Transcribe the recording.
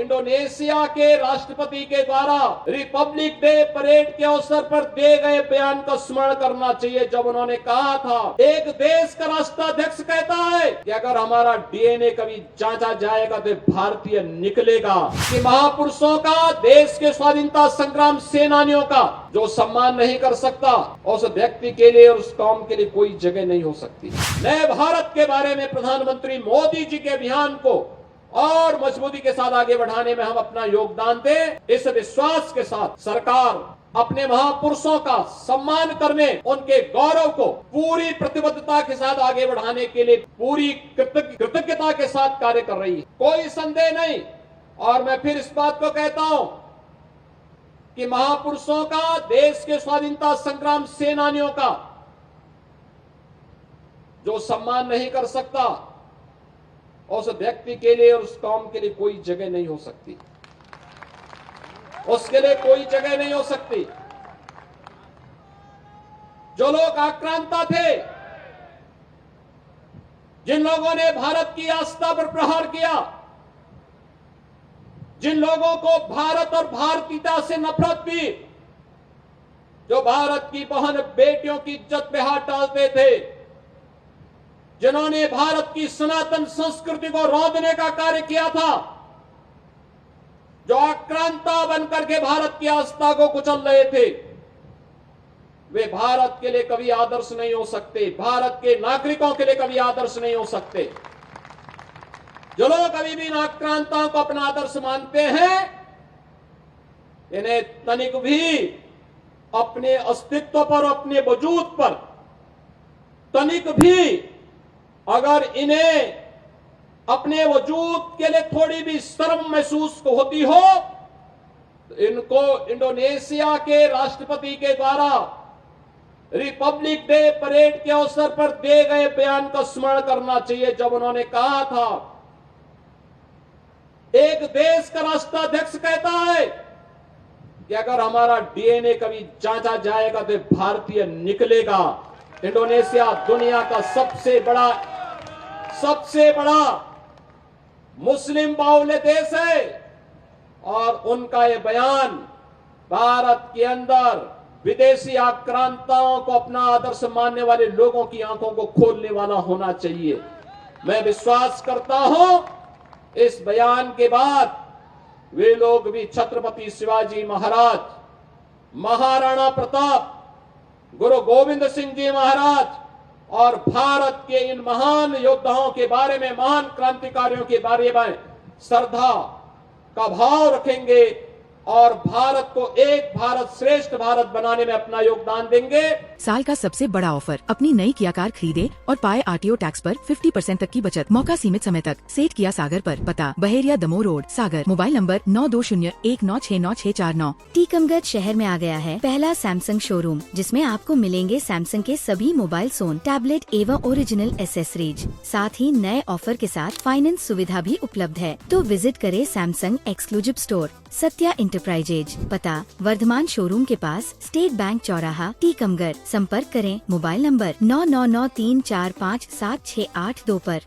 Indonesia के राष्ट्रपति के द्वारा रिपब्लिक डे परेड के अवसर पर दिए गए बयान का स्मरण करना चाहिए, जब उन्होंने कहा था एक देश का राष्ट्राध्यक्ष कहता है कि अगर हमारा डीएनए कभी जांचा जाएगा तो भारतीय निकलेगा, कि महापुरुषों का, देश के स्वाधीनता संग्राम सेनानियों का जो सम्मान नहीं कर सकता, उस व्यक्ति के लिए और उस कौम के लिए कोई जगह नहीं हो सकती। नए भारत के बारे में प्रधानमंत्री मोदी जी के अभियान को और मजबूती के साथ आगे बढ़ाने में हम अपना योगदान दें, इस विश्वास के साथ सरकार अपने महापुरुषों का सम्मान करने, उनके गौरव को पूरी प्रतिबद्धता के साथ आगे बढ़ाने के लिए पूरी कृतज्ञता के साथ कार्य कर रही है, कोई संदेह नहीं। और मैं फिर इस बात को कहता हूं कि महापुरुषों का, देश के स्वाधीनता संग्राम सेनानियों का जो सम्मान नहीं कर सकता, उस व्यक्ति के लिए और उस कौम के लिए कोई जगह नहीं हो सकती, उसके लिए कोई जगह नहीं हो सकती। जो लोग आक्रांता थे, जिन लोगों ने भारत की आस्था पर प्रहार किया, जिन लोगों को भारत और भारतीयता से नफरत थी, जो भारत की बहन बेटियों की इज्जत पे हाथ डालते थे, जिन्होंने भारत की सनातन संस्कृति को रौंदने का कार्य किया था, जो आक्रांता बनकर के भारत की आस्था को कुचल रहे थे, वे भारत के लिए कभी आदर्श नहीं हो सकते, भारत के नागरिकों के लिए कभी आदर्श नहीं हो सकते। जो लोग कभी भी इन आक्रांताओं को अपना आदर्श मानते हैं, इन्हें तनिक भी अपने अस्तित्व पर, अपने वजूद पर तनिक भी अगर इन्हें अपने वजूद के लिए थोड़ी भी शर्म महसूस होती हो, तो इनको इंडोनेशिया के राष्ट्रपति के द्वारा रिपब्लिक डे परेड के अवसर पर दिए गए बयान का स्मरण करना चाहिए, जब उन्होंने कहा था एक देश का राष्ट्राध्यक्ष कहता है कि अगर हमारा डीएनए कभी जांचा जाएगा तो भारतीय निकलेगा। इंडोनेशिया दुनिया का सबसे बड़ा मुस्लिम बाहुल्य देश है, और उनका ये बयान भारत के अंदर विदेशी आक्रांताओं को अपना आदर्श मानने वाले लोगों की आंखों को खोलने वाला होना चाहिए। मैं विश्वास करता हूं इस बयान के बाद वे लोग भी छत्रपति शिवाजी महाराज, महाराणा प्रताप, गुरु गोविंद सिंह जी महाराज और भारत के इन महान योद्धाओं के बारे में, महान क्रांतिकारियों के बारे में श्रद्धा का भाव रखेंगे और भारत को एक भारत श्रेष्ठ भारत बनाने में अपना योगदान देंगे। साल का सबसे बड़ा ऑफर, अपनी नई किया कार खरीदे और पाए आरटीओ टैक्स पर 50% तक की बचत। मौका सीमित समय तक। सेठ किया सागर पर, पता Baheriya Damoh road, Sagar. Mobile number 9201969649। Tikamgarh शहर में आ गया है पहला सैमसंग शोरूम, जिसमें आपको मिलेंगे सैमसंग के सभी मोबाइल फोन, टैबलेट एवं ओरिजिनल एसेसरीज। साथ ही नए ऑफर के साथ फाइनेंस सुविधा भी उपलब्ध है। तो विजिट करे Samsung exclusive store, Satya enterprises, पता वर्धमान शोरूम के पास, स्टेट बैंक चौराहा, टीकमगढ़। संपर्क करें मोबाइल नंबर 9993457682 पर।